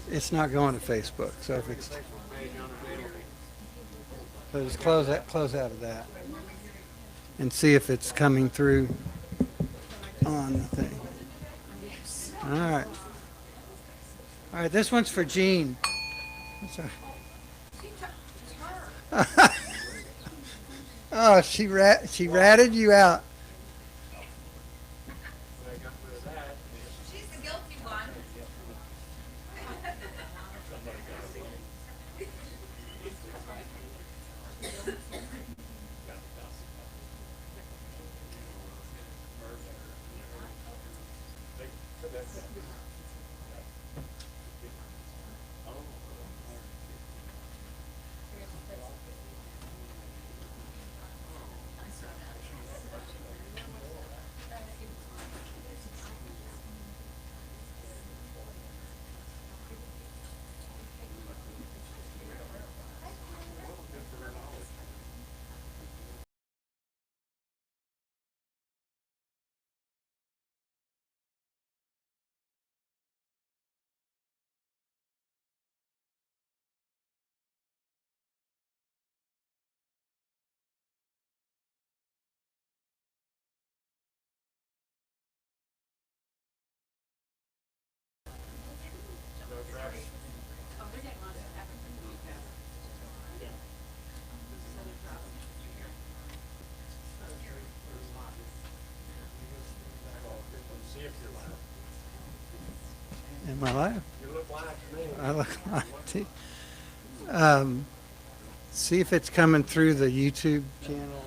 It's not going to Facebook. So if it's so just close out of that and see if it's coming through on the thing. All right. All right. This one's for Jean. Sorry. Oh, she ratted you out. She's the guilty one. Am I live? You look like me. I look like too. Um, See if it's coming through the YouTube channel.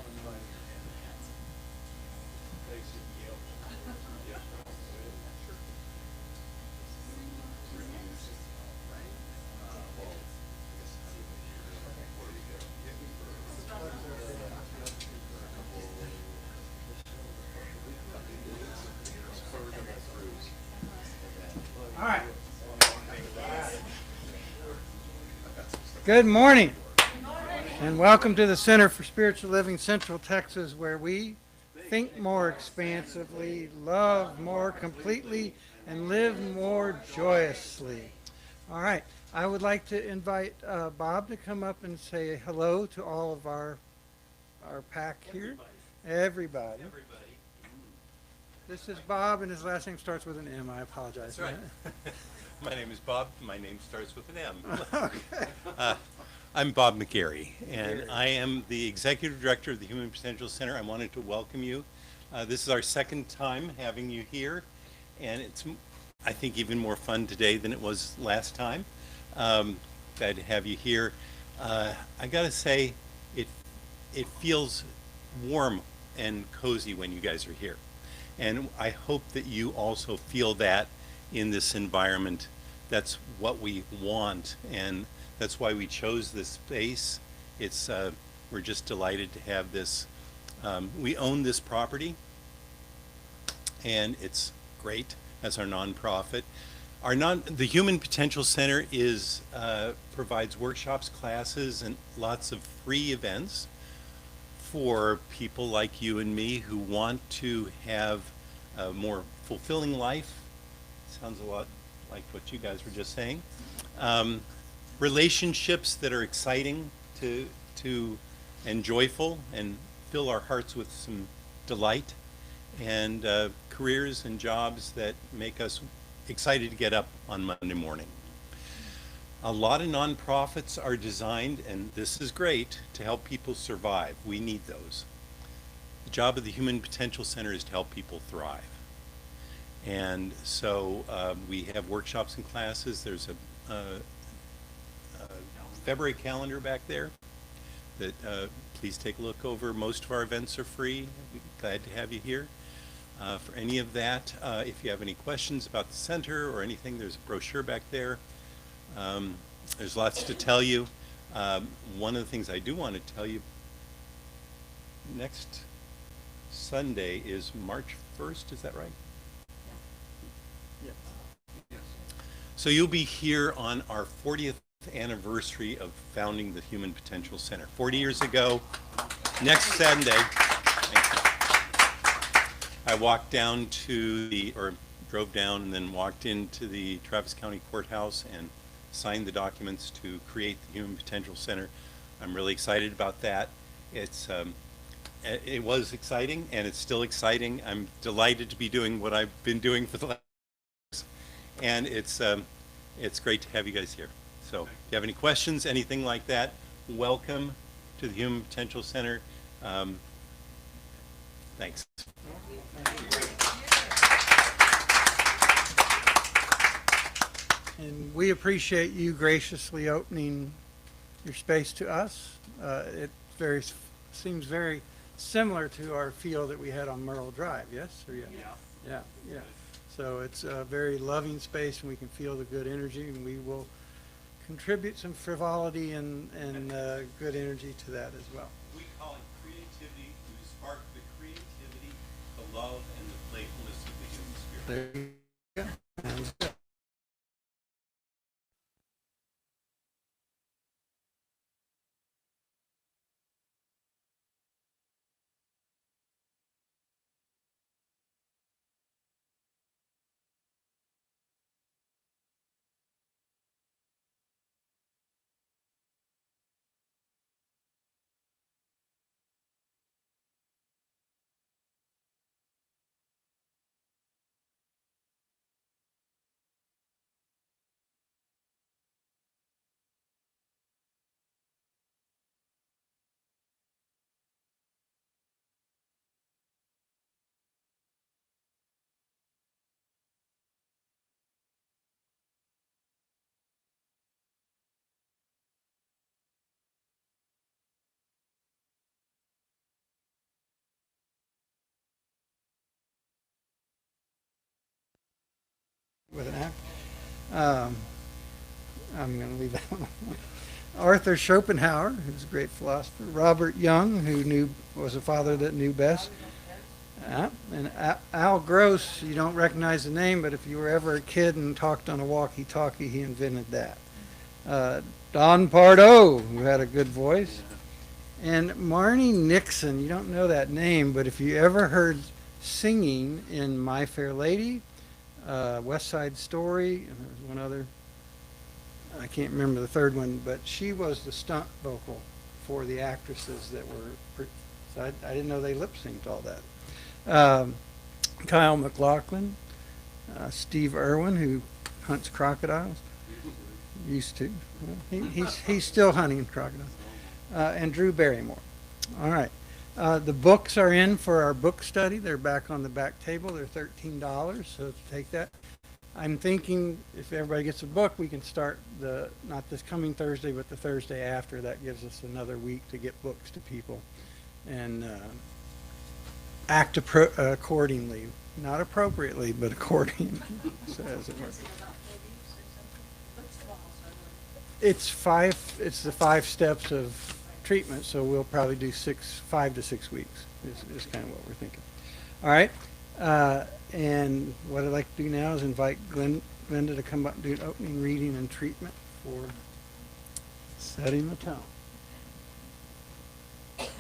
All right. Good morning. And welcome to the Center for Spiritual Living Central Texas, where we think more expansively, love more completely, and live more joyously. All right. I would like to invite Bob to come up and say hello to all of our pack here. Everybody. This is Bob, and his last name starts with an M. I apologize. That's right. My name is Bob. My name starts with an M. Okay. I'm Bob McGarry, and I am the Executive Director of the Human Potential Center. I wanted to welcome you. This is our second time having you here, and it's, I think, even more fun today than it was last time. Glad to have you here. I gotta say, it feels warm and cozy when you guys are here. And I hope that you also feel that in this environment. That's what we want, and that's why we chose this space. It's we're just delighted to have this. We own this property, and it's great as our nonprofit. The Human Potential Center is provides workshops, classes, and lots of free events for people like you and me who want to have a more fulfilling life. Sounds a lot like what you guys were just saying. Relationships that are exciting to and joyful and fill our hearts with some delight, and careers and jobs that make us excited to get up on Monday morning. A lot of nonprofits are designed, and this is great, to help people survive. We need those. The job of the Human Potential Center is to help people thrive. And so we have workshops and classes. There's a February calendar back there that please take a look over. Most of our events are free. We're glad to have you here. For any of that, if you have any questions about the center or anything, there's a brochure back there. There's lots to tell you. One of the things I do want to tell you, next Sunday is March 1st, is that right? Yes. So you'll be here on our 40th anniversary of founding the Human Potential Center. 40 years ago, next Sunday, I walked down to or drove down and then walked into the Travis County Courthouse and signed the documents to create the Human Potential Center. I'm really excited about that. It was exciting, and it's still exciting. I'm delighted to be doing what I've been doing for the last years, and it's great to have you guys here. So if you have any questions, anything like that, welcome to the Human Potential Center. Thanks. And we appreciate you graciously opening your space to us. It seems very similar to our feel that we had on Merle Drive, yes? Or yeah? Yeah. So it's a very loving space, and we can feel the good energy, and we will contribute some frivolity and good energy to that as well. We call it creativity to spark the creativity, the love, and the playfulness of the human spirit. There you go. Sounds good. With an act. I'm going to leave that one. Arthur Schopenhauer, who's a great philosopher. Robert Young, who was a father that knew best. And Al Gross, you don't recognize the name, but if you were ever a kid and talked on a walkie-talkie, he invented that. Don Pardo, who had a good voice. And Marnie Nixon, you don't know that name, but if you ever heard singing in My Fair Lady, West Side Story, and there was one other, I can't remember the third one, but she was the stunt vocal for the actresses that were, so I didn't know they lip synced all that. Kyle MacLachlan, Steve Irwin, who hunts crocodiles, used to. He's still hunting crocodiles. And Drew Barrymore. All right. The books are in for our book study. They're back on the back table. They're $13, so take that. I'm thinking if everybody gets a book, we can start not this coming Thursday, but the Thursday after. That gives us another week to get books to people and act accordingly. Not appropriately, but accordingly. So as it were. It's the 5 steps of treatment, so we'll probably do 5 to 6 weeks is kind of what we're thinking. All right. And what I'd like to do now is invite Glenda to come up and do an opening reading and treatment for setting the tone. Okay.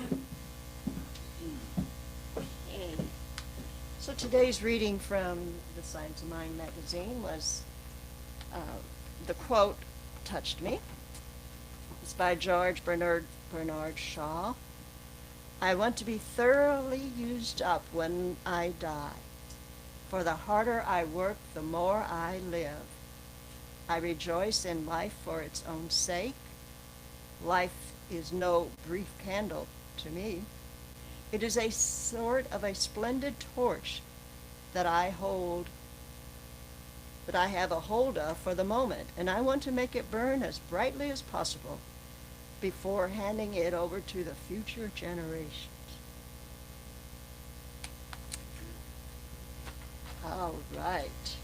So today's reading from the Science of Mind magazine was the quote touched me. It's by George Bernard Shaw. I want to be thoroughly used up when I die. For the harder I work, the more I live. I rejoice in life for its own sake. Life is no brief candle to me. It is a sort of a splendid torch that I have a hold of for the moment, and I want to make it burn as brightly as possible before handing it over to the future generations. All right.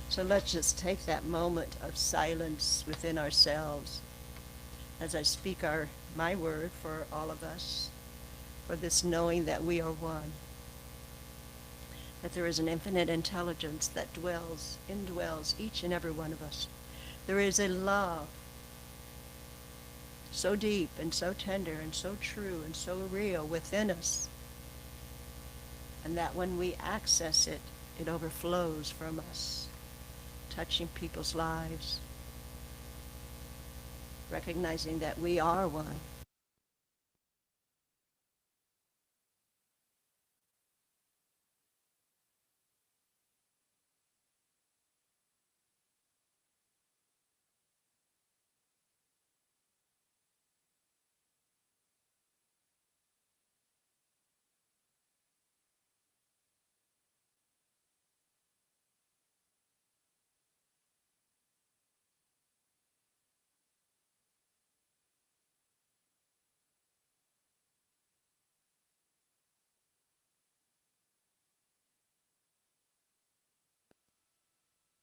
So let's just take that moment of silence within ourselves as I speak my word for all of us, for this knowing that we are one, that there is an infinite intelligence that indwells each and every one of us. There is a love so deep and so tender and so true and so real within us, and that when we access it, it overflows from us, touching people's lives, recognizing that we are one.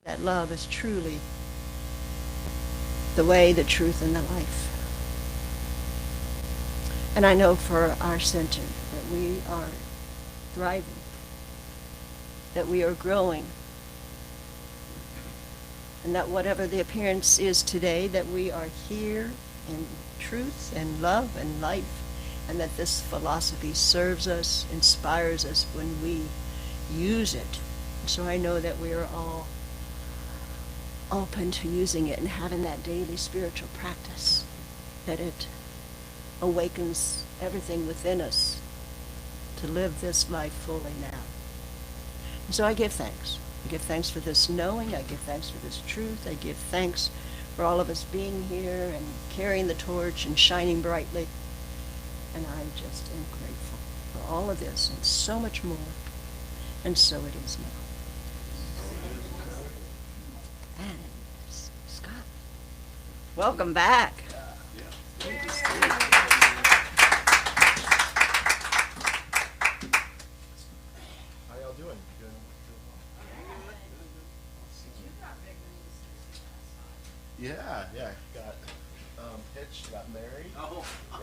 That love is truly the way, the truth, and the life. And I know for our center that we are thriving, that we are growing, and that whatever the appearance is today, that we are here in truth and love and life, and that this philosophy serves us, inspires us when we use it. So I know that we are all open to using it and having that daily spiritual practice, that it awakens everything within us to live this life fully now. And so I give thanks. I give thanks for this knowing. I give thanks for this truth. I give thanks for all of us being here and carrying the torch and shining brightly. And I just am grateful for all of this and so much more. And so it is now. And Scott, welcome back. Good to see you. How y'all doing? Yeah, got hitched, got married,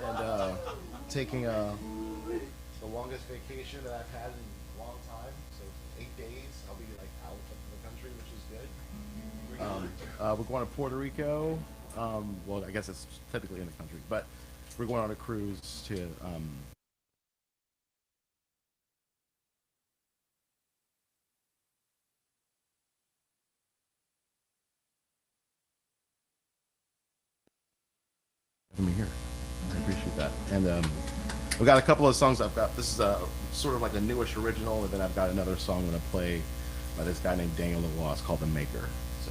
and taking the longest vacation that I've had in a long time. So 8 days, I'll be like out of the country, which is good. We're going to Puerto Rico. Well, I guess it's technically in the country, but we're going on a cruise to. Having me here. I appreciate that. And we've got a couple of songs I've got. This is sort of like a newish original, and then I've got another song I'm going to play by this guy named Daniel Lavoie. It's called The Maker. So.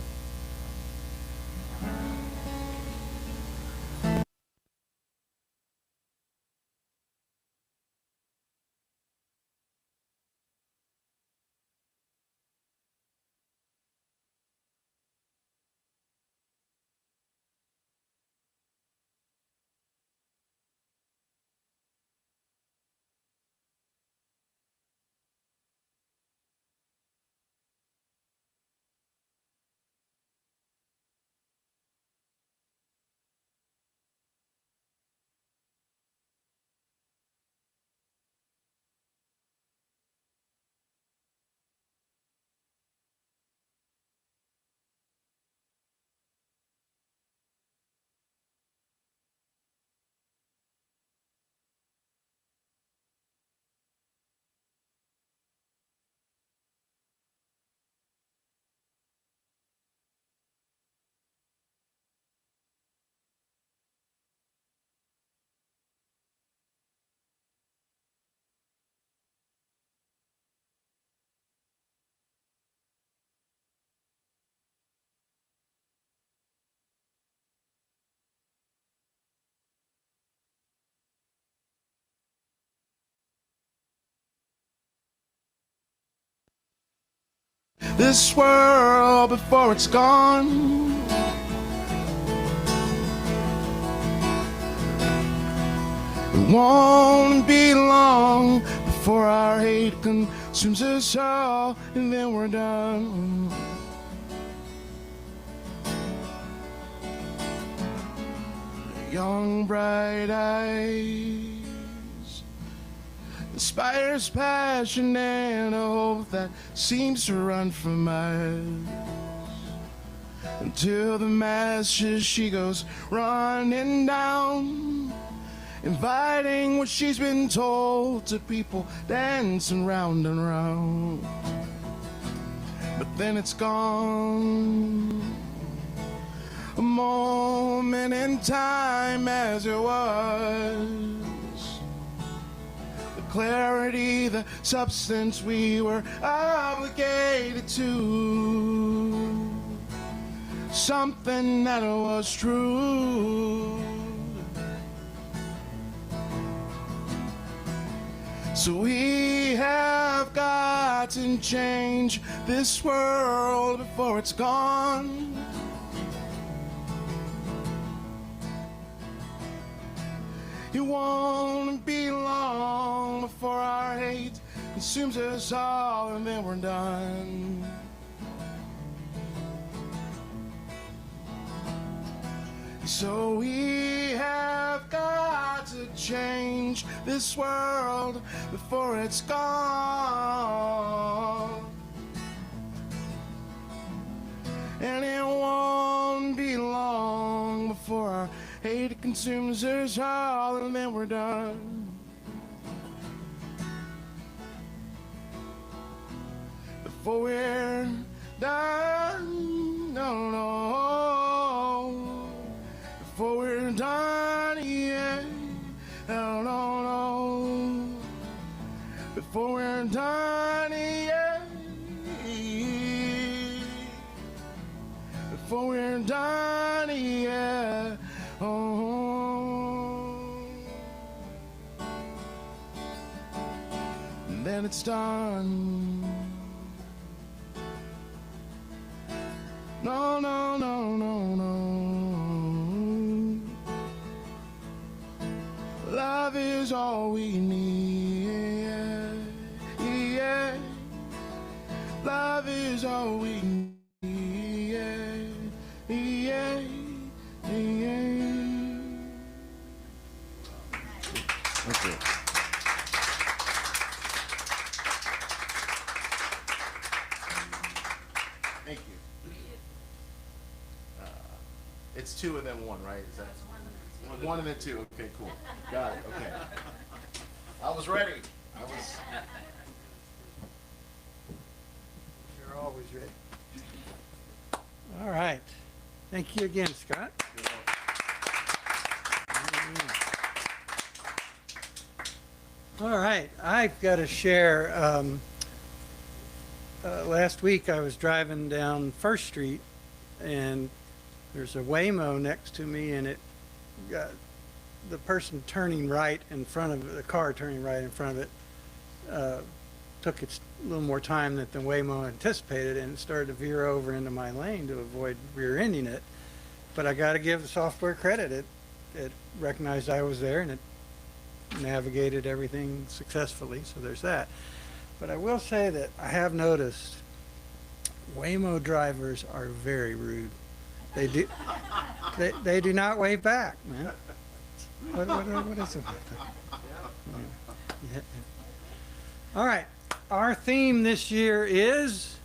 This world before it's gone. It won't be long before our hate consumes us all, and then we're done. Young, bright eyes inspires passion and a hope that seems to run for miles. Until the masses she goes running down, inviting what she's been told to people dancing round and round. But then it's gone. a moment in time as it was. The clarity, the substance we were obligated to. Something that was true. So we have got to change this world before it's gone. It won't be long before our hate consumes us all and then we're done. So we have got to change this world before it's gone. And it won't be long before our hate consumes us all and then we're done. Before we're done, no, no. Before we're done, yeah, no, no, no. Before we're done, yeah. Before we're done, yeah. Oh. And then it's done. No, no, no, no, no. Love is all we need. Yeah. Love is all we need. Yeah. Thank you. Thank you. It's two and then one, right? Is that one and then two? Okay, cool. Got it. Okay. I was ready. You're always ready. All right. Thank you again, Scott. All right. I've got to share. Last week I was driving down First Street, and there's a Waymo next to me, and it got the person turning right in front of it, the car turning right in front of it, took its a little more time than the Waymo anticipated, and it started to veer over into my lane to avoid rear-ending it. But I got to give the software credit. It recognized I was there, and it navigated everything successfully, so there's that. But I will say that I have noticed Waymo drivers are very rude. They do. They do not wave back, man. What is it? Yeah. All right. Our theme this year is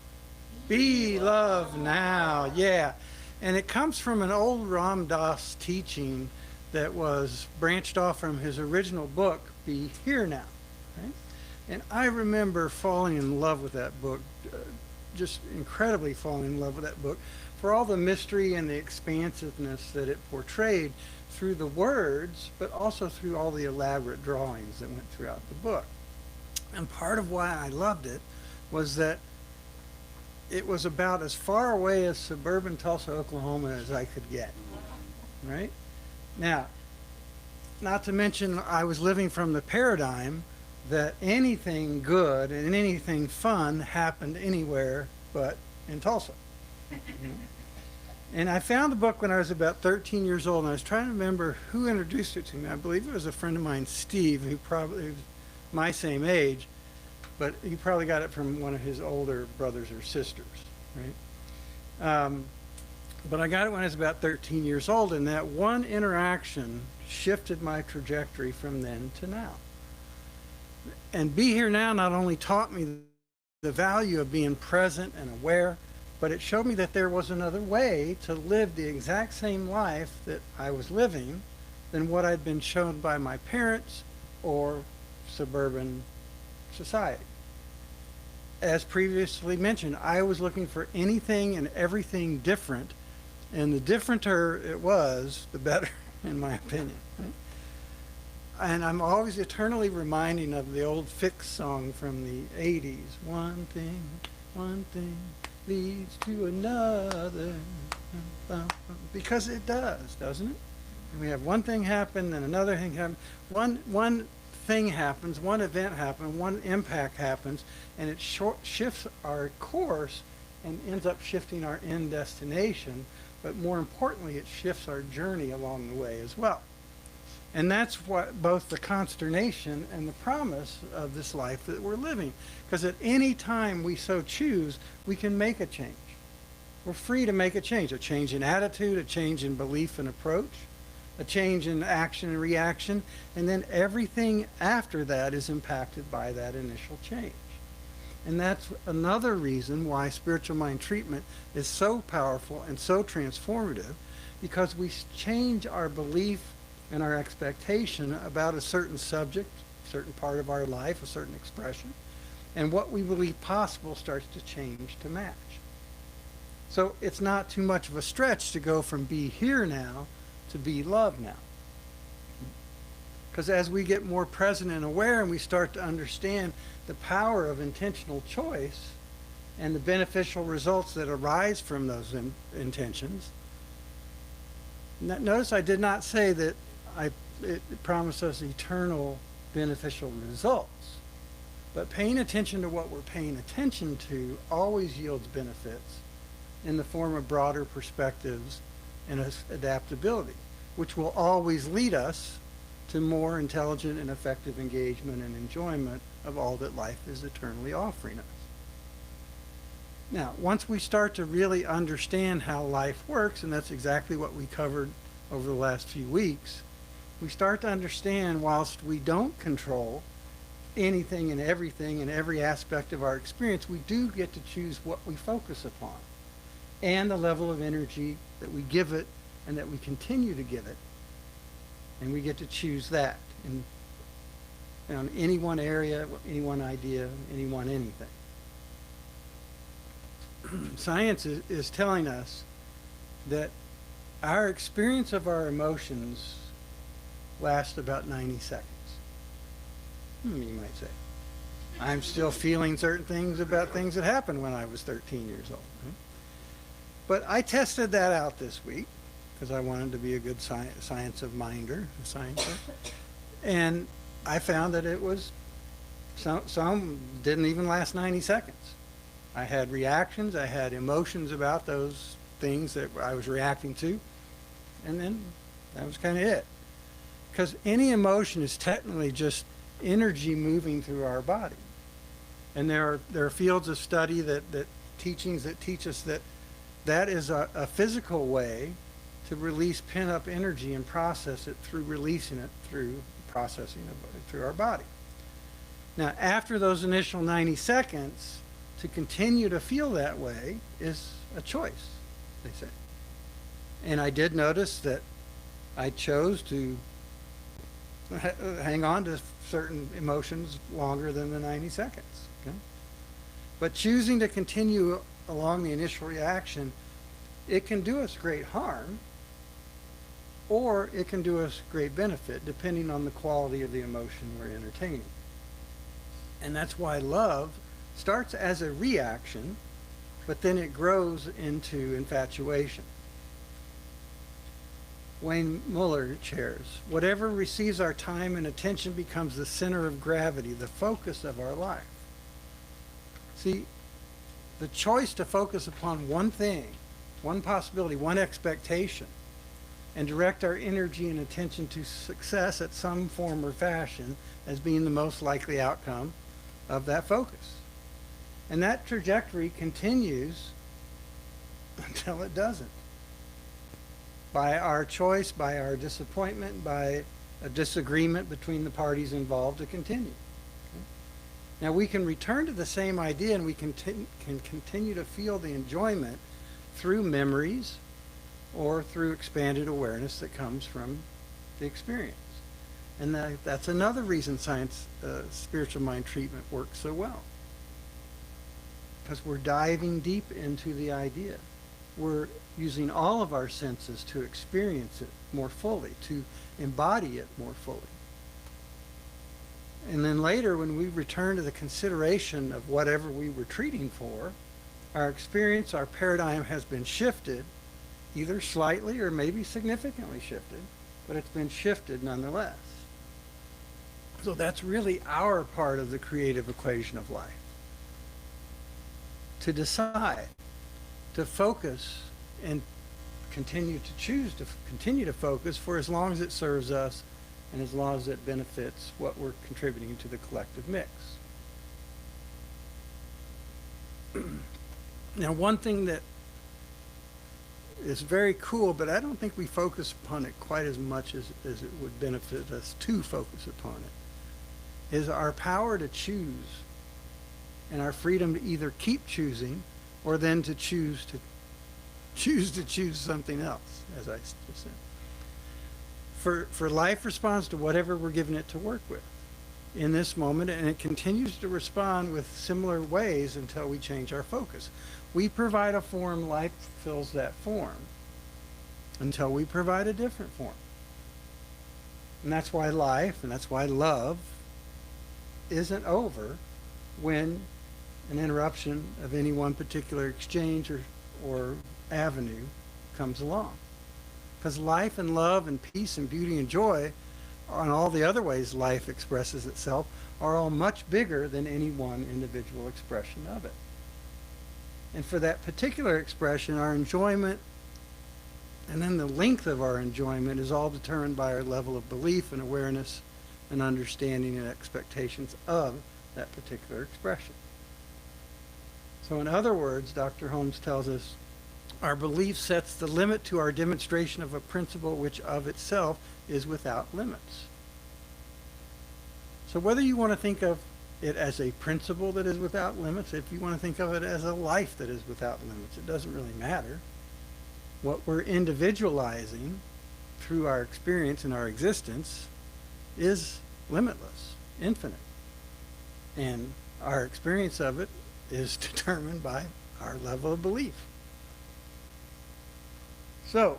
Be Love Now. Yeah. And it comes from an old Ram Dass teaching that was branched off from his original book, Be Here Now. Right? And I remember falling in love with that book, just incredibly falling in love with that book for all the mystery and the expansiveness that it portrayed through the words, but also through all the elaborate drawings that went throughout the book. And part of why I loved it was that it was about as far away as suburban Tulsa, Oklahoma as I could get, right? Now, not to mention I was living from the paradigm that anything good and anything fun happened anywhere but in Tulsa. And I found the book when I was about 13 years old, and I was trying to remember who introduced it to me. I believe it was a friend of mine, Steve, who probably was my same age, but he probably got it from one of his older brothers or sisters, right? But I got it when I was about 13 years old, and that one interaction shifted my trajectory from then to now. And Be Here Now not only taught me the value of being present and aware, but it showed me that there was another way to live the exact same life that I was living than what I'd been shown by my parents or suburban society. As previously mentioned, I was looking for anything and everything different And the differenter it was, the better, in my opinion. And I'm always eternally reminding of the old Fix song from the 80s. One thing leads to another. Because it does, doesn't it? We have one thing happen, then another thing happen. One thing happens, one event happens, one impact happens, and it shifts our course and ends up shifting our end destination. But more importantly, it shifts our journey along the way as well. And that's what both the consternation and the promise of this life that we're living. Because at any time we so choose, we can make a change. We're free to make a change in attitude, a change in belief and approach, a change in action and reaction, and then everything after that is impacted by that initial change. And that's another reason why spiritual mind treatment is so powerful and so transformative, because we change our belief and our expectation about a certain subject, a certain part of our life, a certain expression, and what we believe possible starts to change to match. So it's not too much of a stretch to go from be here now to be love now. Because as we get more present and aware and we start to understand the power of intentional choice and the beneficial results that arise from those intentions. Notice I did not say that it promised us eternal beneficial results. But paying attention to what we're paying attention to always yields benefits in the form of broader perspectives and adaptability, which will always lead us to more intelligent and effective engagement and enjoyment of all that life is eternally offering us. Now, once we start to really understand how life works, and that's exactly what we covered over the last few weeks, we start to understand whilst we don't control anything and everything in every aspect of our experience, we do get to choose what we focus upon and the level of energy that we give it and that we continue to give it. And we get to choose that in any one area, any one idea, any one anything. Science is telling us that our experience of our emotions lasts about 90 seconds. You might say. I'm still feeling certain things about things that happened when I was 13 years old. Right? But I tested that out this week because I wanted to be a good science of minder, a sciencer. And I found that it was, some didn't even last 90 seconds. I had reactions, I had emotions about those things that I was reacting to, and then that was kind of it. Because any emotion is technically just energy moving through our body. And there are fields of study that teachings that teach us that is a physical way to release pent-up energy and process it through releasing it through processing it through our body. Now, after those initial 90 seconds, to continue to feel that way is a choice, they say. And I did notice that I chose to hang on to certain emotions longer than the 90 seconds. Okay? But choosing to continue along the initial reaction, it can do us great harm, or it can do us great benefit, depending on the quality of the emotion we're entertaining. And that's why love starts as a reaction, but then it grows into infatuation. Wayne Muller shares, whatever receives our time and attention becomes the center of gravity, the focus of our life. See, the choice to focus upon one thing, one possibility, one expectation, and direct our energy and attention to success at some form or fashion as being the most likely outcome of that focus. And that trajectory continues until it doesn't. By our choice, by our disappointment, by a disagreement between the parties involved to continue. Okay? Now we can return to the same idea and we can continue to feel the enjoyment through memories or through expanded awareness that comes from the experience. And that's another reason spiritual mind treatment works so well. Because we're diving deep into the idea. we're using all of our senses to experience it more fully, to embody it more fully. And then later, when we return to the consideration of whatever we were treating for, our experience, our paradigm has been shifted, either slightly or maybe significantly shifted, but it's been shifted nonetheless. So that's really our part of the creative equation of life. To decide, to focus, and continue to choose to continue to focus for as long as it serves us and as long as it benefits what we're contributing to the collective mix. Now, one thing that is very cool, but I don't think we focus upon it quite as much as it would benefit us to focus upon it, is our power to choose and our freedom to either keep choosing or then to choose something else, as I just said. For life responds to whatever we're giving it to work with in this moment, and it continues to respond with similar ways until we change our focus. We provide a form, life fills that form until we provide a different form. And that's why life, and that's why love isn't over when an interruption of any one particular exchange or avenue comes along. Because life and love and peace and beauty and joy, and all the other ways life expresses itself, are all much bigger than any one individual expression of it. And for that particular expression, our enjoyment and then the length of our enjoyment is all determined by our level of belief and awareness and understanding and expectations of that particular expression. So in other words, Dr. Holmes tells us, our belief sets the limit to our demonstration of a principle which of itself is without limits. So whether you want to think of it as a principle that is without limits, if you want to think of it as a life that is without limits, it doesn't really matter. What we're individualizing through our experience and our existence is limitless, infinite. And our experience of it is determined by our level of belief. So,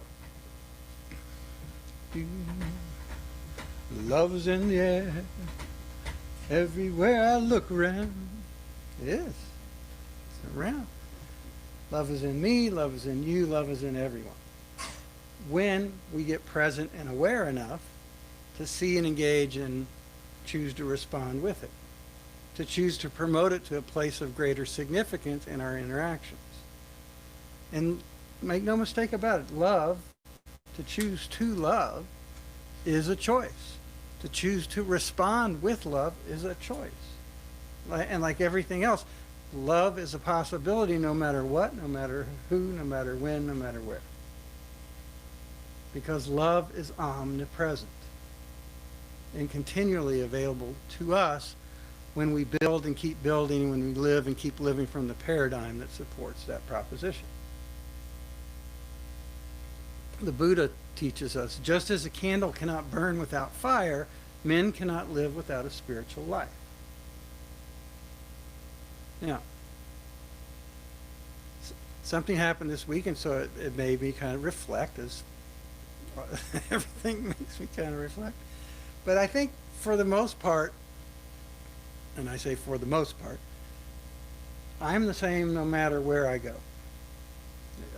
love's in the air, everywhere I look around. It is. It's around. Love is in me, love is in you, love is in everyone. When we get present and aware enough to see and engage and choose to respond with it, to choose to promote it to a place of greater significance in our interactions. And make no mistake about it, love, to choose to love, is a choice. To choose to respond with love is a choice. And like everything else, love is a possibility no matter what, no matter who, no matter when, no matter where. Because love is omnipresent and continually available to us when we build and keep building, when we live and keep living from the paradigm that supports that proposition. The Buddha teaches us, just as a candle cannot burn without fire, men cannot live without a spiritual life. Now, something happened this week, and so it made me kind of reflect, as everything makes me kind of reflect. But I think for the most part, and I say for the most part, I'm the same no matter where I go.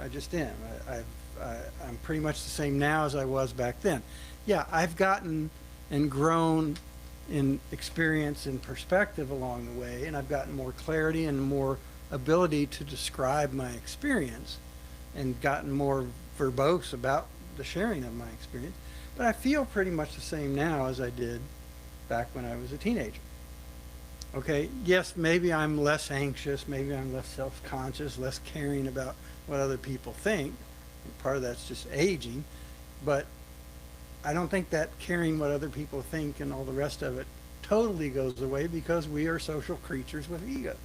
I just am. I'm pretty much the same now as I was back then. Yeah, I've gotten and grown in experience and perspective along the way, and I've gotten more clarity and more ability to describe my experience and gotten more verbose about the sharing of my experience. But I feel pretty much the same now as I did back when I was a teenager. Okay, yes, maybe I'm less anxious, maybe I'm less self-conscious, less caring about what other people think. Part of that's just aging, but I don't think that caring what other people think and all the rest of it totally goes away, because we are social creatures with egos.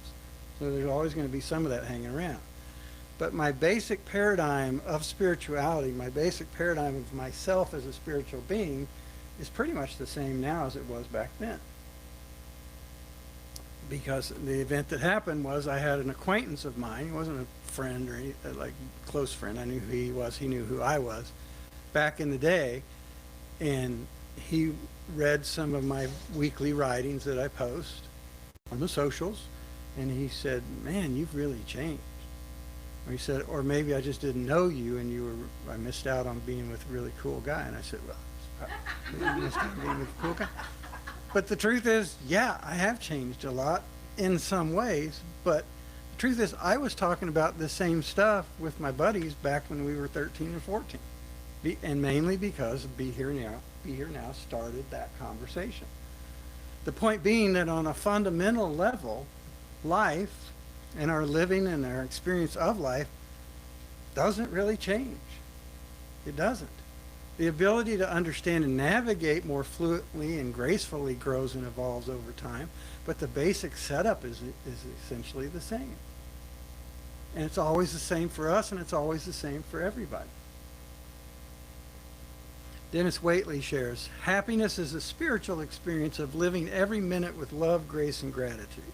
So there's always going to be some of that hanging around. But my basic paradigm of spirituality, my basic paradigm of myself as a spiritual being, is pretty much the same now as it was back then. because the event that happened was I had an acquaintance of mine. He wasn't a friend or any, like close friend. I knew who he was. He knew who I was back in the day. And he read some of my weekly writings that I post on the socials. And he said, man, you've really changed. Or he said, or maybe I just didn't know you and I missed out on being with a really cool guy. And I said, well, it's probably missed out on being with a cool guy. But the truth is, yeah, I have changed a lot in some ways. But the truth is, I was talking about the same stuff with my buddies back when we were 13 and 14. And mainly because Be Here Now started that conversation. The point being that on a fundamental level, life and our living and our experience of life doesn't really change. It doesn't. The ability to understand and navigate more fluently and gracefully grows and evolves over time, but the basic setup is essentially the same. And it's always the same for us, and it's always the same for everybody. Dennis Waitley shares, happiness is a spiritual experience of living every minute with love, grace, and gratitude.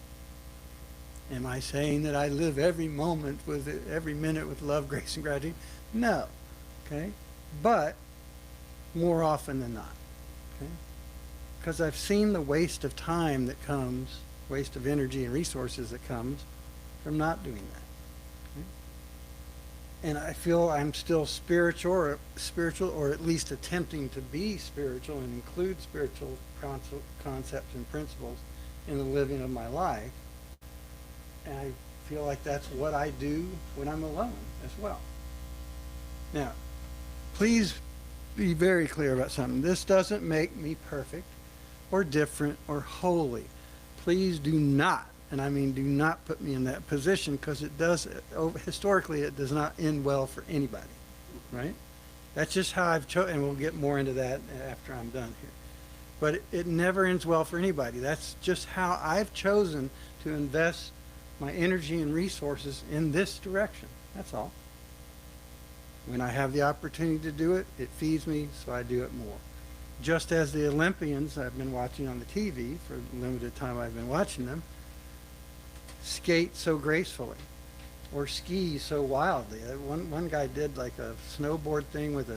Am I saying that I live every minute with love, grace, and gratitude? No. Okay? But more often than not. Okay? Because I've seen the waste of time that comes, waste of energy and resources that comes from not doing that. Okay? And I feel I'm still spiritual or at least attempting to be spiritual and include spiritual concepts and principles in the living of my life. And I feel like that's what I do when I'm alone as well. Now, please be very clear about something. This doesn't make me perfect or different or holy. Please do not, and I mean do not put me in that position, because it does, historically, it does not end well for anybody, right? That's just how I've chosen, and we'll get more into that after I'm done here. But it never ends well for anybody. That's just how I've chosen to invest my energy and resources in this direction. That's all. When I have the opportunity to do it, it feeds me, so I do it more. Just as the Olympians I've been watching on the TV for the limited time I've been watching them, skate so gracefully or ski so wildly. One guy did like a snowboard thing with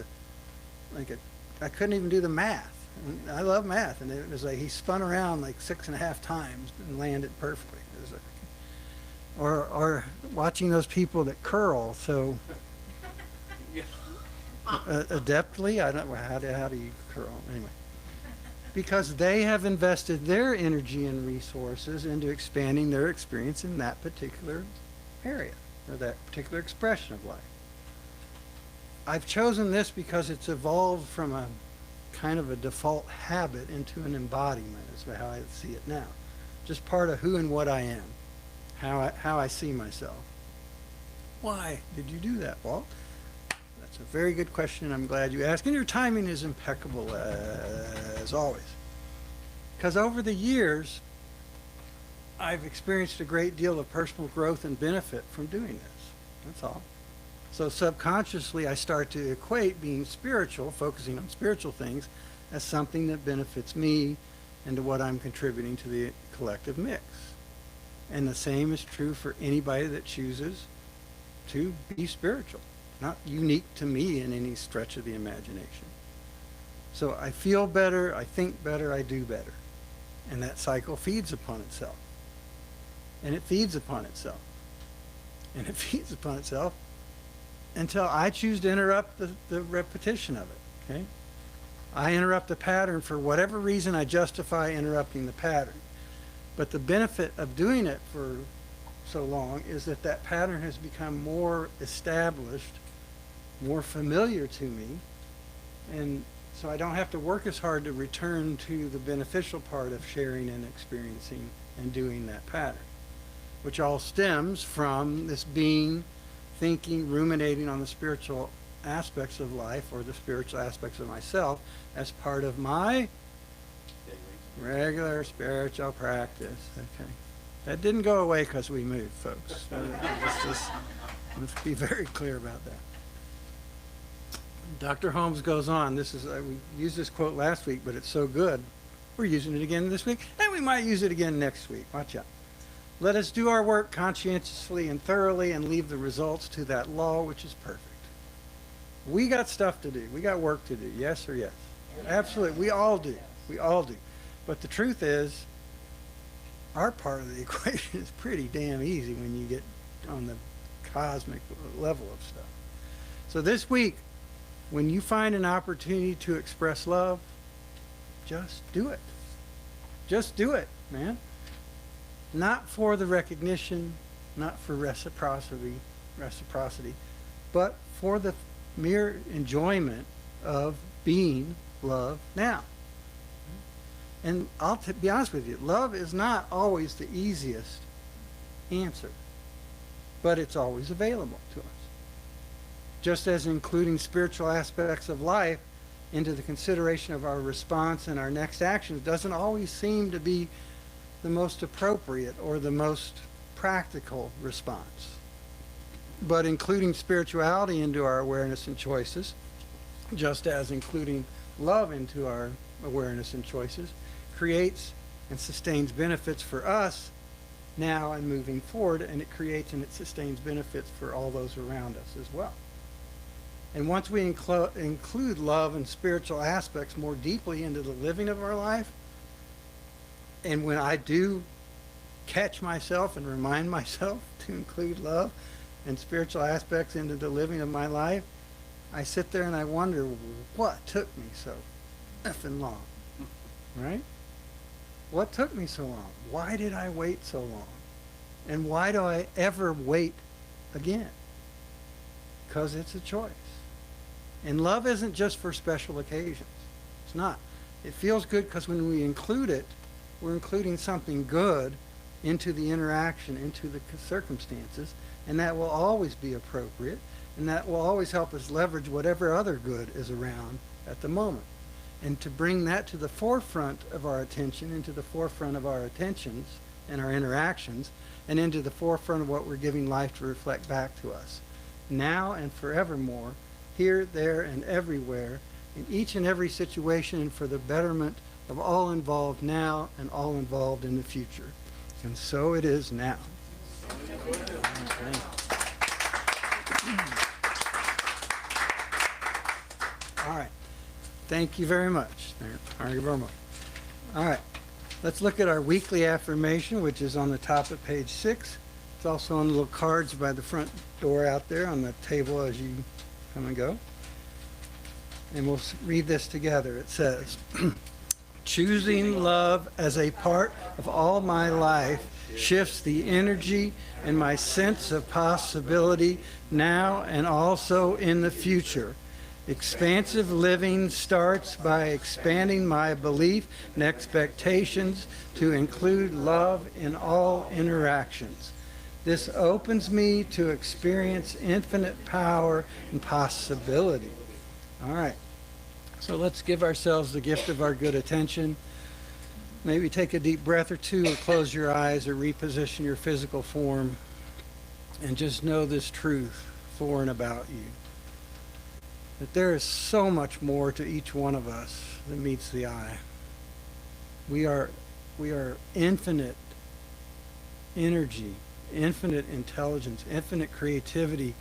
I couldn't even do the math. And I love math, and it was like he spun around like 6.5 times and landed perfectly. It was like, or watching those people that curl so adeptly. I don't know how do you curl anyway, because they have invested their energy and resources into expanding their experience in that particular area or that particular expression of life. I've chosen this because it's evolved from a kind of a default habit into an embodiment, is how I see it now. Just part of who and what I am, how I see myself. Why did you do that, Walt? That's a very good question. I'm glad you asked. And your timing is impeccable, as always. Because over the years, I've experienced a great deal of personal growth and benefit from doing this. That's all. So subconsciously, I start to equate being spiritual, focusing on spiritual things, as something that benefits me and to what I'm contributing to the collective mix. And the same is true for anybody that chooses to be spiritual. Not unique to me in any stretch of the imagination. So I feel better, I think better, I do better. And that cycle feeds upon itself. And it feeds upon itself. And it feeds upon itself until I choose to interrupt the repetition of it, okay? I interrupt the pattern for whatever reason. I justify interrupting the pattern. But the benefit of doing it for so long is that that pattern has become more established, more familiar to me, and so I don't have to work as hard to return to the beneficial part of sharing and experiencing and doing that pattern, which all stems from this being, thinking, ruminating on the spiritual aspects of life or the spiritual aspects of myself as part of my regular spiritual practice. Okay. That didn't go away because we moved, folks. Let's be very clear about that. Dr. Holmes goes on. This is we used this quote last week, but it's so good. We're using it again this week, and we might use it again next week. Watch out. Let us do our work conscientiously and thoroughly and leave the results to that law which is perfect. We got stuff to do. We got work to do. Yes or yes? Absolutely. We all do. We all do. But the truth is, our part of the equation is pretty damn easy when you get on the cosmic level of stuff. So this week, when you find an opportunity to express love, just do it. Just do it, man. Not for the recognition, not for reciprocity, but for the mere enjoyment of being love now. And I'll be honest with you, love is not always the easiest answer, but it's always available to us. Just as including spiritual aspects of life into the consideration of our response and our next actions doesn't always seem to be the most appropriate or the most practical response. But including spirituality into our awareness and choices, just as including love into our awareness and choices, creates and sustains benefits for us now and moving forward, and it creates and it sustains benefits for all those around us as well. And once we include love and spiritual aspects more deeply into the living of our life, and when I do catch myself and remind myself to include love and spiritual aspects into the living of my life, I sit there and I wonder what took me so effing long, right? What took me so long? Why did I wait so long? And why do I ever wait again? Because it's a choice. And love isn't just for special occasions. It's not. It feels good because when we include it, we're including something good into the interaction, into the circumstances, and that will always be appropriate, and that will always help us leverage whatever other good is around at the moment. And to bring that to the forefront of our attention, into the forefront of our attentions and our interactions, and into the forefront of what we're giving life to reflect back to us, now and forevermore, here, there, and everywhere, in each and every situation, and for the betterment of all involved now and all involved in the future. And so it is now. All right. Thank you very much. Thank you very much. All right. Let's look at our weekly affirmation, which is on the top of page 6. It's also on the little cards by the front door out there on the table as you come and go. And we'll read this together. It says, choosing love as a part of all my life shifts the energy and my sense of possibility now and also in the future. Expansive living starts by expanding my belief and expectations to include love in all interactions. This opens me to experience infinite power and possibility. All right. So let's give ourselves the gift of our good attention. Maybe take a deep breath or two, or close your eyes, or reposition your physical form, and just know this truth for and about you. That there is so much more to each one of us than meets the eye. We are infinite energy, infinite intelligence, infinite creativity,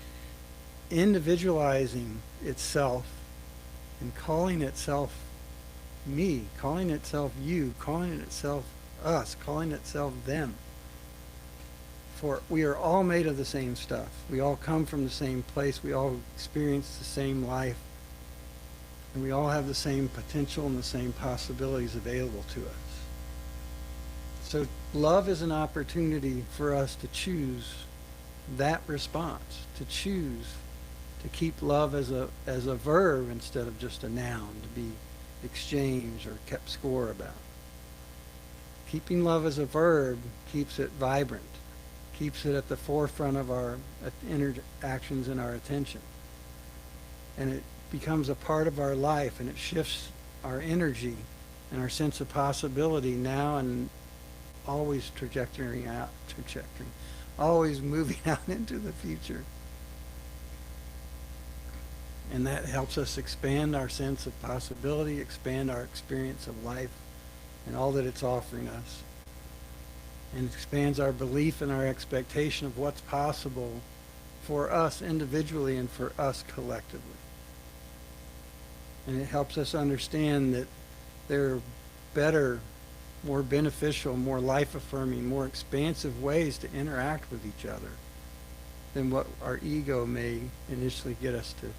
individualizing itself and calling itself me, calling itself you, calling itself us, calling itself them. For we are all made of the same stuff. We all come from the same place. We all experience the same life. And we all have the same potential and the same possibilities available to us. So love is an opportunity for us to choose that response, to choose to keep love as a verb instead of just a noun to be exchanged or kept score about. Keeping love as a verb keeps it vibrant, keeps it at the forefront of our interactions and our attention. And it becomes a part of our life, and it shifts our energy and our sense of possibility now and always always moving out into the future. And that helps us expand our sense of possibility, expand our experience of life and all that it's offering us. and expands our belief and our expectation of what's possible for us individually and for us collectively. And it helps us understand that there are better, more beneficial, more life-affirming, more expansive ways to interact with each other than what our ego may initially get us to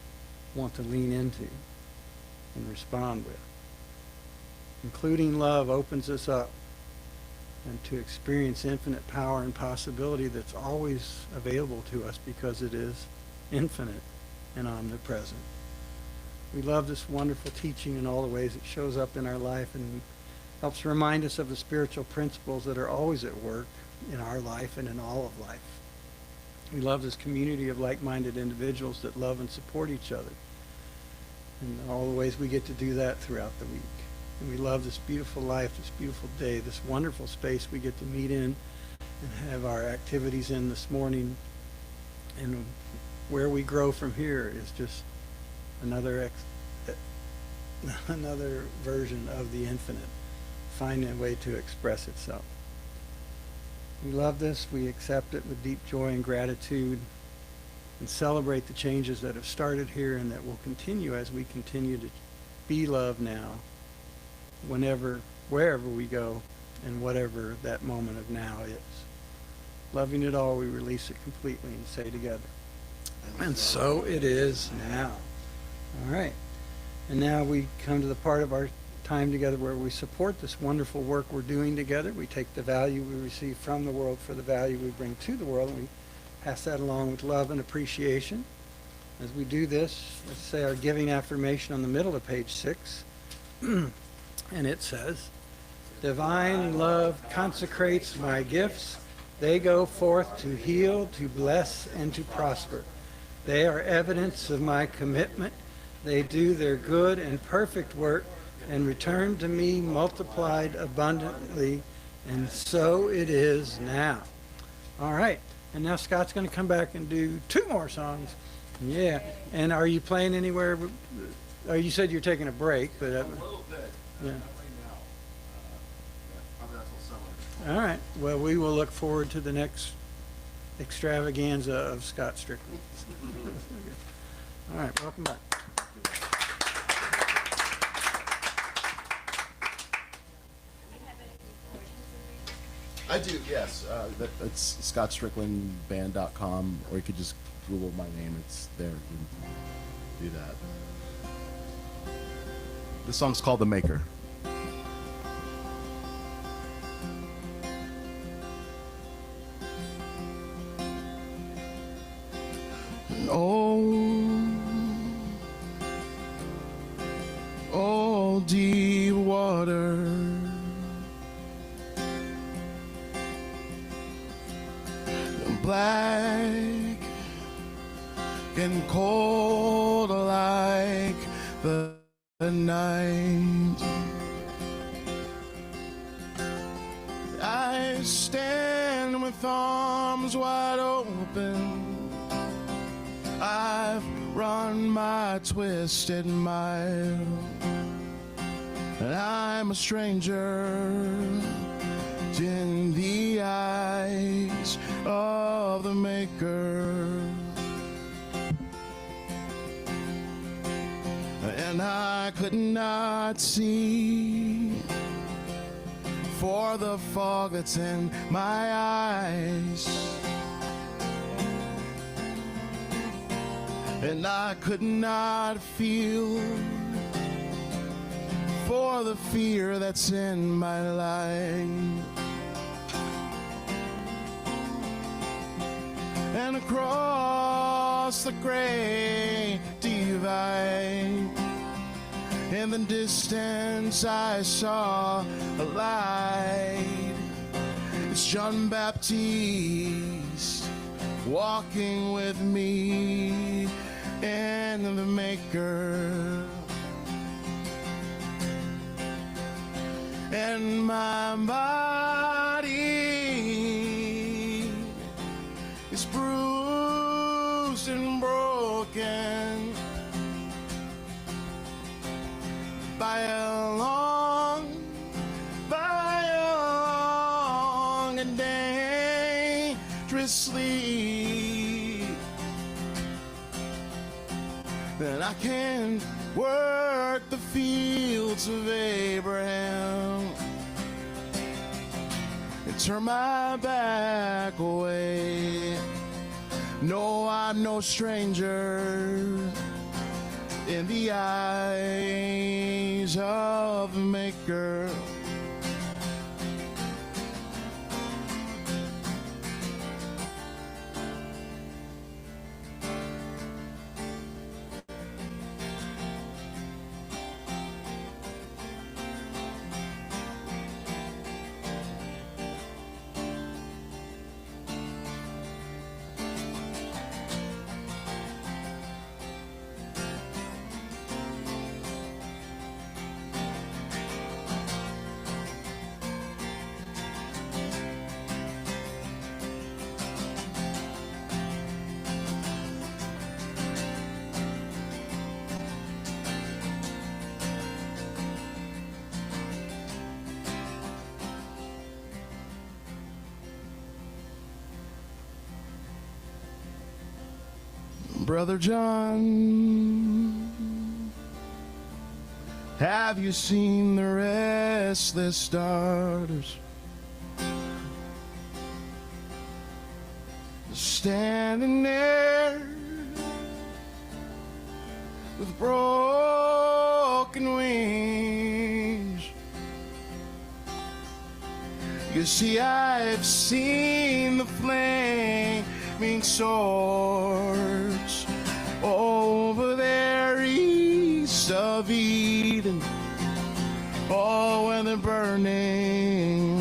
want to lean into and respond with. Including love opens us up and to experience infinite power and possibility that's always available to us because it is infinite and omnipresent. We love this wonderful teaching in all the ways it shows up in our life and helps remind us of the spiritual principles that are always at work in our life and in all of life. We love this community of like-minded individuals that love and support each other, and all the ways we get to do that throughout the week. And we love this beautiful life, this beautiful day, this wonderful space we get to meet in and have our activities in this morning. And where we grow from here is just another version of the infinite, finding a way to express itself. We love this. We accept it with deep joy and gratitude and celebrate the changes that have started here and that will continue as we continue to be love now, whenever, wherever we go, and whatever that moment of now is. Loving it all, we release it completely and say together, and so it is now. All right. And now we come to the part of our time together where we support this wonderful work we're doing together. We take the value we receive from the world for the value we bring to the world, and we pass that along with love and appreciation. As we do this, let's say our giving affirmation on the middle of page 6. And it says, "Divine love consecrates my gifts. They go forth to heal, to bless, and to prosper. They are evidence of my commitment. They do their good and perfect work and return to me multiplied abundantly, and so it is now." All right. And now Scott's going to come back and do 2 more songs. Yeah. And are you playing anywhere? Oh, you said you're taking a break, but... A little bit. Yeah. Not right now. Probably not till summer. All right. Well, we will look forward to the next extravaganza of Scott Strickland. All right. Welcome back. I do, yes. It's scottstricklandband.com, or you could just Google my name. It's there. You can do that. The song's called The Maker. Oh, deep water, black and cold like the night. I stand with arms wide open. I've run my twisted mile, and I'm a stranger in the eyes of the Maker. And I could not see for the fog that's in my eyes, and I could not feel for the fear that's in my life. And across the great divide, in the distance I saw a light. It's John Baptiste walking with me and the Maker. And my body is bruised and broken by a long and to sleep. Then I can work the fields of Abraham and turn my back away. No, I'm no stranger in the eyes of the Maker. Brother John, have you seen the restless starters standing there with broken wings? You see, I've seen the flaming swords over there east of Eden. Oh, when they're burning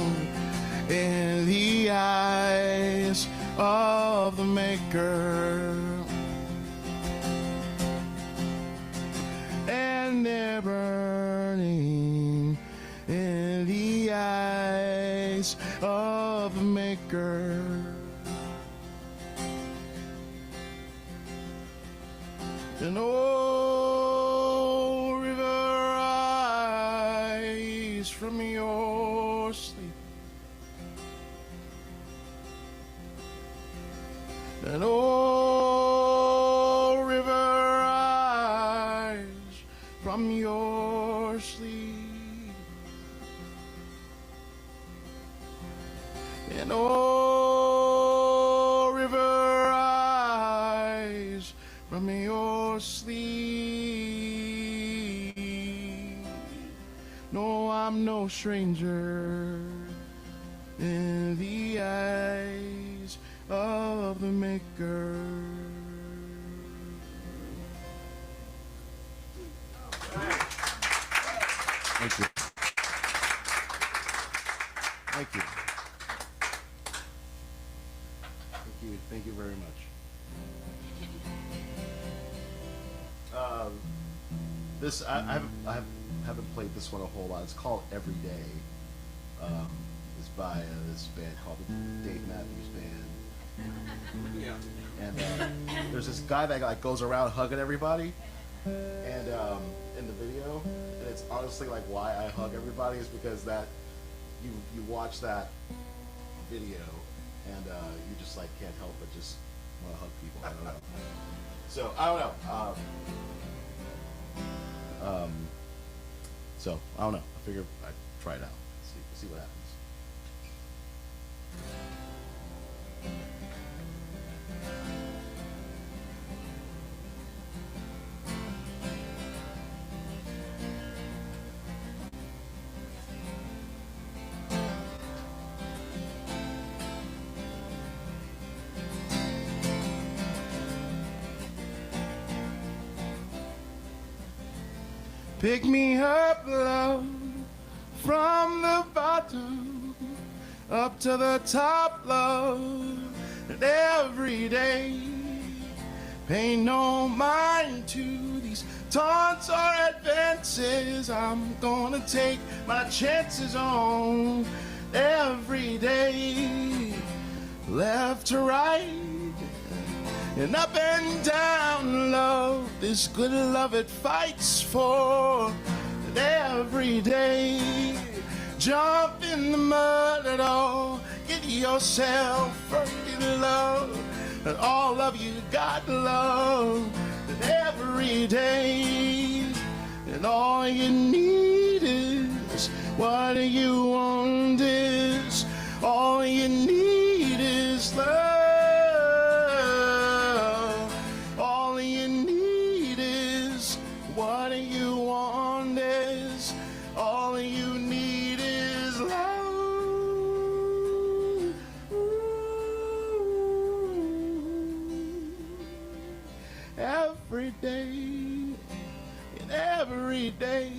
in the eyes of the Maker. And they're burning in the eyes of the Maker. And oh, river, rise from your sleep. And oh, river, rise from your sleep. And oh, river, rise from your sleep. No, I'm no stranger in the eyes of the Maker. Thank you. Thank you. Thank you very much. This I haven't played this one a whole lot. It's called Every Day. It's by this band called the Dave Matthews Band. Yeah. And there's this guy that like goes around hugging everybody, and in the video, and it's honestly like why I hug everybody is because that you watch that video and you just like can't help but just want to hug people. I don't know. So I don't know. So I don't know. I figured I'd try it out. See what happens. Pick me up, love, from the bottom up to the top, love, and every day. Pay no mind to these taunts or advances. I'm gonna take my chances on every day. Left to right and up and down, love, this good love it fights for. And every day, jump in the mud at all, Get yourself in love, and all of you got love every day. And all you need is what you want is all you need is love. All you need is what you want is all you need is love. Every day and every day.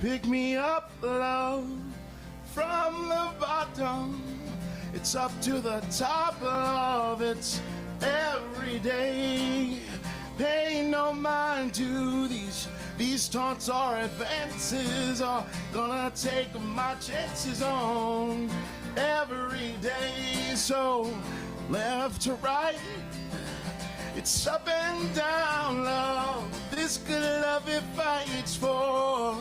Pick me up, love, from the bottom. It's up to the top, love. It's every day. Pay no mind to these taunts or advances. Are gonna take my chances on every day. So left to right, it's up and down, love. This good love it fights for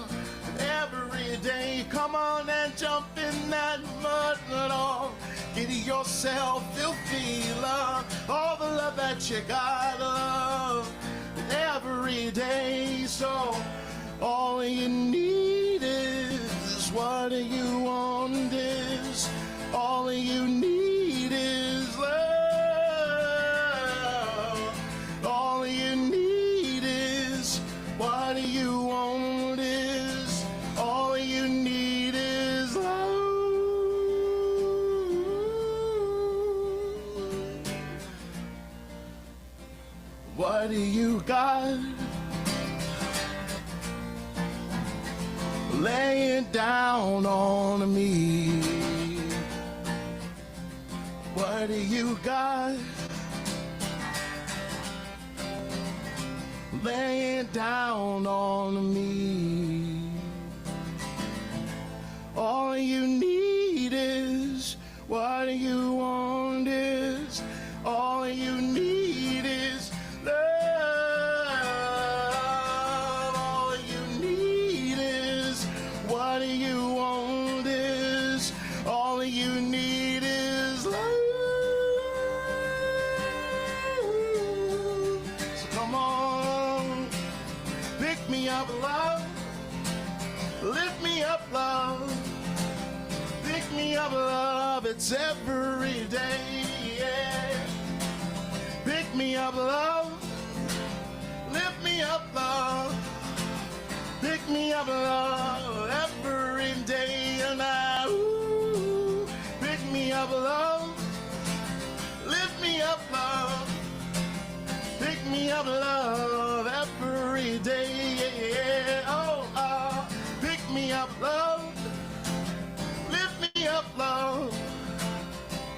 every day. Come on and jump in that mud and all. Get yourself filthy love. All the love that you got, love, every day. So all you need is what you want is all you need is love. All you need is what you want is all you need is love. What do you got? Lay it down on me. What do you got? Lay it down on me. All you need is what you want is all you need is love. All you need is what you want is all you need is love. So come on, pick me up, love. Lift me up, love. Pick me up, love. It's every day, yeah. Pick me up, love. Lift me up, love. Pick me up, love. Every day and I, ooh. Pick me up, love. Lift me up, love. Pick me up, love. Every day, yeah. Oh, pick me up, love. Lift me up, love.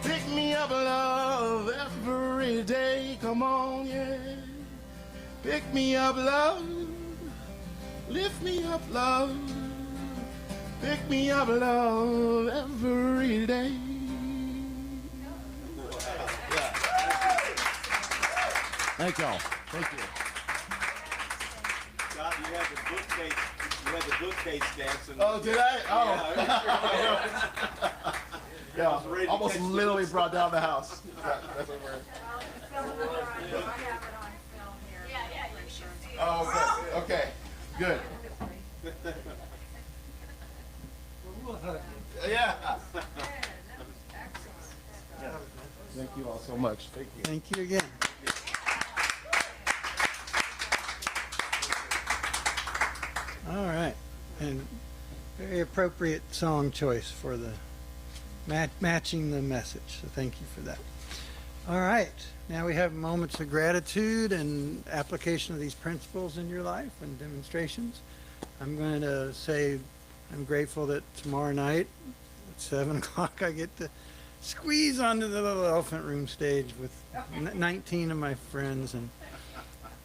Pick me up, love. Every day, come on, yeah. Pick me up, love. Lift me up, love. Pick me up, love. Every day. Thank y'all. Thank you. Scott, you had the bookcase dancing. Oh, did I? Oh. Yeah, Yeah, almost literally brought down the house. That's what we're... Oh, okay. Okay. Good. Yeah. Thank you all so much. Thank you. Thank you again. All right, and very appropriate song choice for the matching the message, so thank you for that. All right, now we have moments of gratitude and application of these principles in your life and demonstrations. I'm going to say I'm grateful that tomorrow night at 7 o'clock I get to squeeze onto the little elephant room stage with 19 of my friends and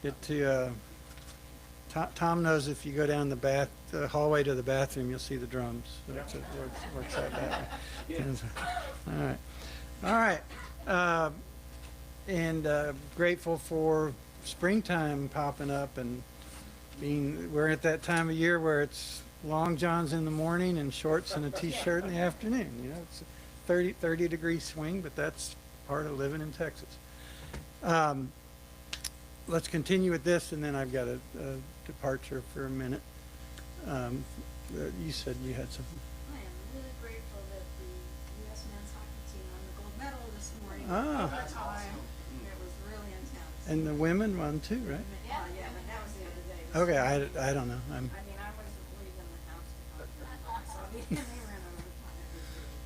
get to Tom knows if you go down the hallway to the bathroom, you'll see the drums. So it works out that way. All right. And grateful for springtime popping up and we're at that time of year where it's long johns in the morning and shorts and a t-shirt in the afternoon. You know, it's a 30 degree swing, but that's part of living in Texas. Let's continue with this, and then I've got a departure for a minute. You said you had something. I am really grateful that the U.S. men's hockey team won the gold medal this morning. Ah. Overtime. It was really intense. And the women won too, right? Yeah, but that was the other day. Okay, I don't know. I mean, I wasn't leaving the house to come to the so they ran overtime.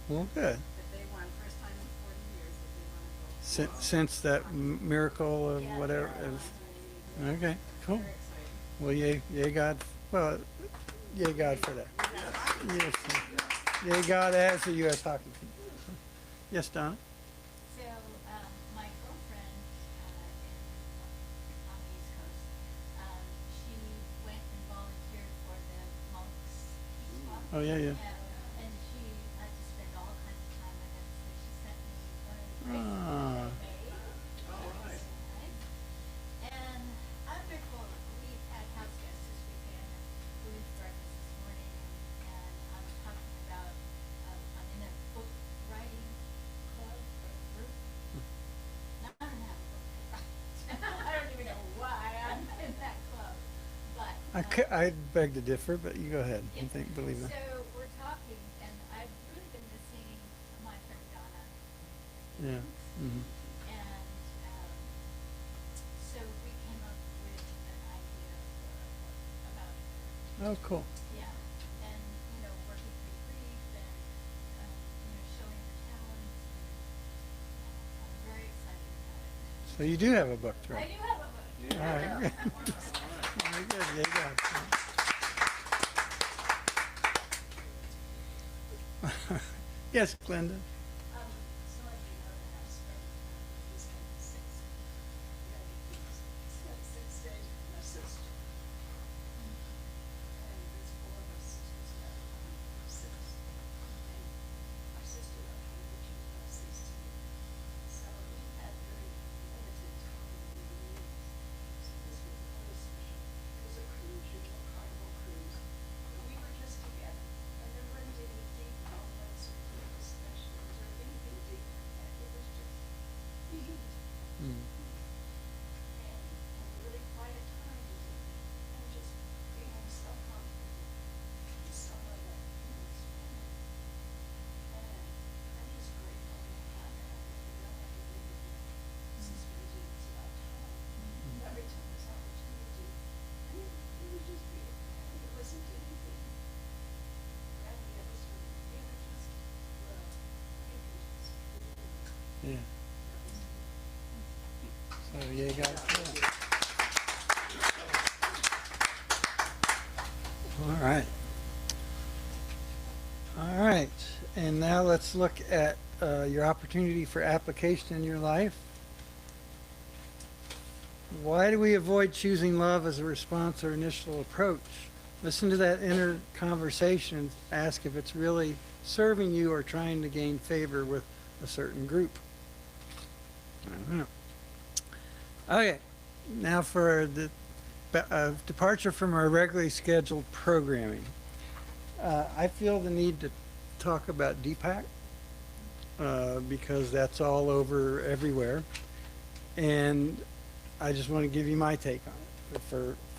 Well, good. But they won, first time in 40 years that they won a gold medal. Since that miracle of whatever. Okay, cool. Very exciting. Well, yay God. Well, yay God for that. Yes. Yay God as the U.S. hockey team. Yes, Donna? So, my girlfriend on the East Coast, she went and volunteered for the monks Peace Walk. Oh, yeah. And she had to spend all kinds of time with it, so she sent me one of the Ah. bracelets that I made. And I'm grateful. We had house guests this weekend, and we went to breakfast this morning, and I was talking about, I'm in a book writing club or group. Now, I don't have a book. I don't even know why I'm in that club, but. I beg to differ, but you go ahead. I think, believe me. So we're talking, and I've really been missing my friend Donna. Yeah. Hmm. And so we came up with an idea for a book about her. Oh, cool. Yeah, and working through grief and showing her talents, and I'm very excited about it. So you do have a book to I write. do have a book. All right. Very good. Yay God. Yes, Glenda. So as you know, that I've spent these kind of 6 days with my sister. And there's 4 of us sisters that are coming from 6. And my sister got home when she was about 16. So we had very limited time in the evenings. So this was really special. It was a cruise, Carnival cruise. And we were just together. And there wasn't any deep moments or deep discussions or anything deep like that. It was just me Mm. and a really quiet time and just feeling so comfortable and someone that and I'm just grateful to have that. I didn't know I could really do Sister Regina's about time. Every time there's opportunity, and it was just beautiful. And it wasn't anything around the others. They were just, well, I could just feel it. Yeah. So yay God. All right. All right. And now let's look at your opportunity for application in your life. Why do we avoid choosing love as a response or initial approach? Listen to that inner conversation and ask if it's really serving you or trying to gain favor with a certain group. I don't know. Okay, now for the departure from our regularly scheduled programming. I feel the need to talk about Deepak because that's all over everywhere, and I just want to give you my take on it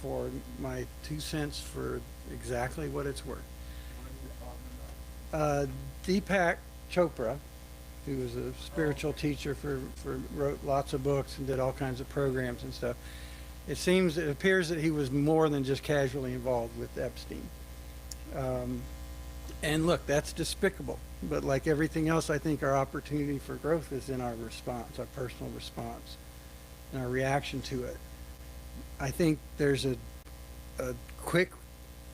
for my 2 cents for exactly what it's worth. Deepak Chopra, who was a spiritual teacher wrote lots of books and did all kinds of programs and stuff. It appears that he was more than just casually involved with Epstein. And look, that's despicable. But like everything else, I think our opportunity for growth is in our response, our personal response, and our reaction to it. I think there's a quick,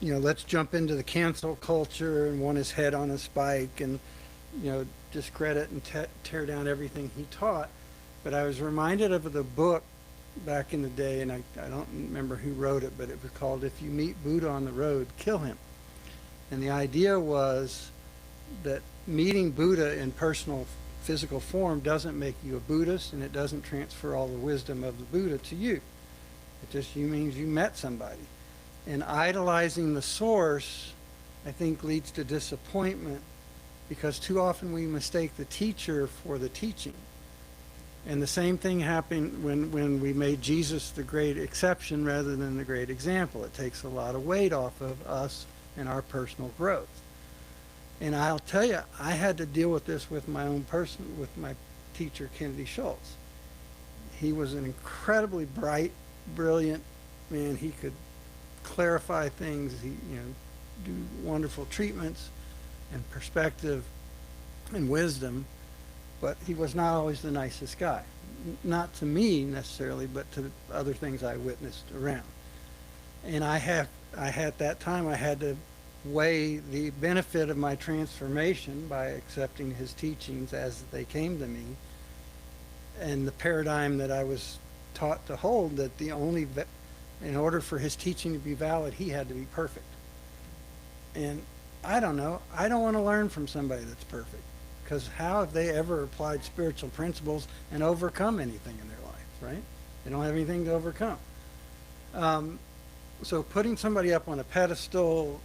let's jump into the cancel culture and want his head on a spike and, discredit and tear down everything he taught. But I was reminded of the book back in the day, and I don't remember who wrote it, but it was called If You Meet Buddha on the Road, Kill Him. And the idea was that meeting Buddha in personal physical form doesn't make you a Buddhist, and it doesn't transfer all the wisdom of the Buddha to you. It just means you met somebody. And idolizing the source I think leads to disappointment because too often we mistake the teacher for the teaching. And the same thing happened when we made Jesus the great exception rather than the great example. It takes a lot of weight off of us and our personal growth. And I'll tell you, I had to deal with this with my own person, with my teacher, Kennedy Schultz. He was an incredibly bright, brilliant man. He could clarify things, do wonderful treatments and perspective and wisdom, but he was not always the nicest guy. Not to me necessarily, but to other things I witnessed around. And I had to weigh the benefit of my transformation by accepting his teachings as they came to me, and the paradigm that I was taught to hold, that in order for his teaching to be valid, he had to be perfect. And I don't know. I don't want to learn from somebody that's perfect, because how have they ever applied spiritual principles and overcome anything in their life, right? They don't have anything to overcome. So putting somebody up on a pedestal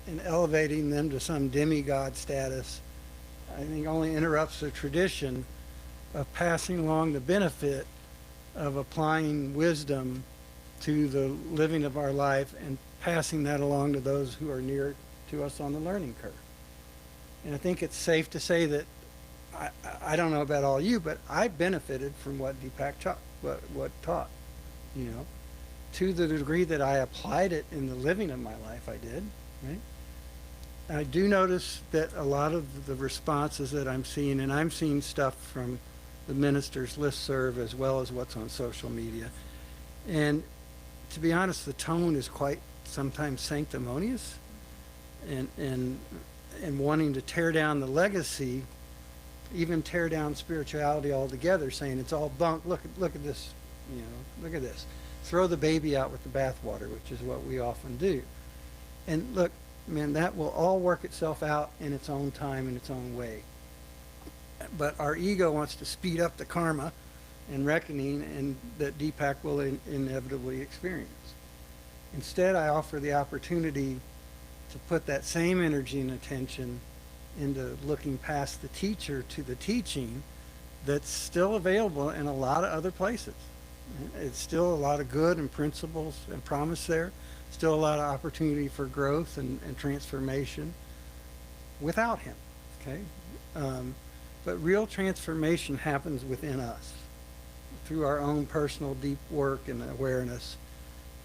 and elevating them to some demigod status, I think only interrupts the tradition of passing along the benefit of applying wisdom to the living of our life and passing that along to those who are near to us on the learning curve. And I think it's safe to say that I don't know about all you, but I benefited from what Deepak taught, to the degree that I applied it in the living of my life. I did, right? I do notice that a lot of the responses that I'm seeing, and I'm seeing stuff from the minister's listserv as well as what's on social media, and to be honest, the tone is quite sometimes sanctimonious and wanting to tear down the legacy, even tear down spirituality altogether, saying it's all bunk. Look at this, look at this. Throw the baby out with the bathwater, which is what we often do. And look, man, that will all work itself out in its own time, in its own way. But our ego wants to speed up the karma and reckoning, and that Deepak will inevitably experience. Instead, I offer the opportunity to put that same energy and attention into looking past the teacher to the teaching that's still available in a lot of other places. It's still a lot of good and principles and promise there. Still a lot of opportunity for growth and transformation without him, okay? But real transformation happens within us through our own personal deep work and awareness.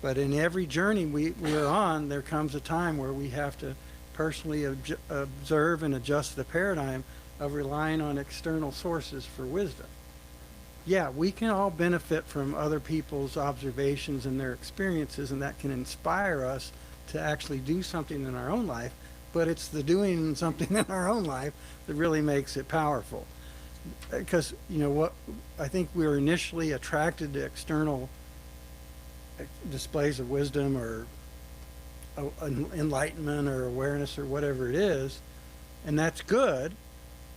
But in every journey we're on, there comes a time where we have to personally observe and adjust the paradigm of relying on external sources for wisdom. Yeah, we can all benefit from other people's observations and their experiences, and that can inspire us to actually do something in our own life, but it's the doing something in our own life that really makes it powerful. Because, what I think we were initially attracted to external displays of wisdom or enlightenment or awareness or whatever it is, and that's good,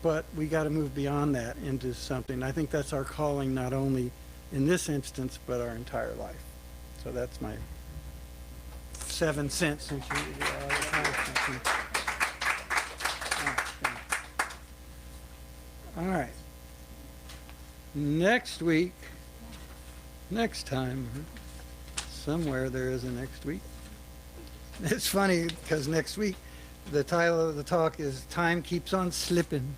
but we got to move beyond that into something. I think that's our calling, not only in this instance, but our entire life. So that's my 7 cents since you all right. Next time, somewhere there is a next week. It's funny because next week, the title of the talk is Time Keeps on Slipping.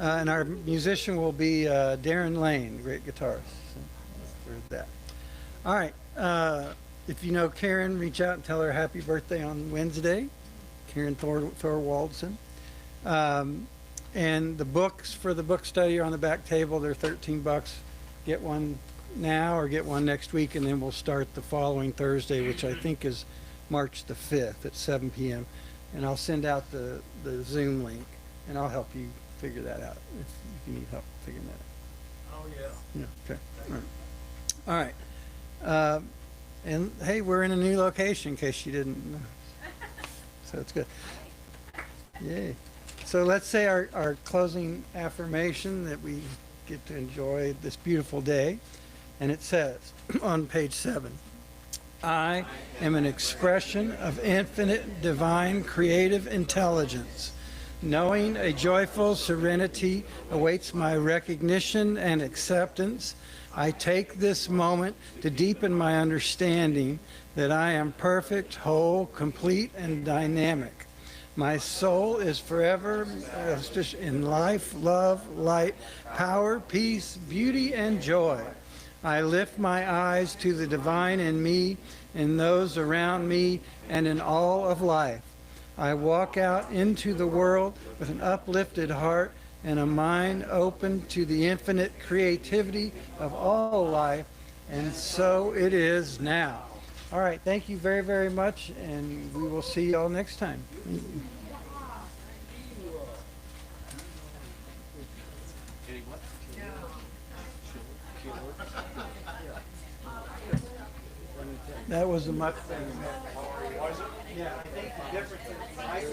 And our musician will be Darren Lane, great guitarist. So there's that. All right. If you know Karen, reach out and tell her happy birthday on Wednesday. Karen Thorwaldson. And the books for the book study are on the back table. They're $13. Get one now or get one next week, and then we'll start the following Thursday, which I think is March the 5th at 7 p.m. And I'll send out the Zoom link, and I'll help you figure that out if you need help figuring that out. Oh, yeah. Yeah, okay. All right. And hey, we're in a new location in case you didn't know. So it's good. Yay. So let's say our closing affirmation that we get to enjoy this beautiful day. And it says on page 7, I am an expression of infinite divine creative intelligence. Knowing a joyful serenity awaits my recognition and acceptance, I take this moment to deepen my understanding that I am perfect, whole, complete, and dynamic. My soul is forever in life, love, light, power, peace, beauty, and joy. I lift my eyes to the divine in me, in those around me, and in all of life. I walk out into the world with an uplifted heart and a mind open to the infinite creativity of all life, and so it is now. All right, thank you very, very much, and we will see you all next time. That was a much better. Was it? Yeah, I think the difference is I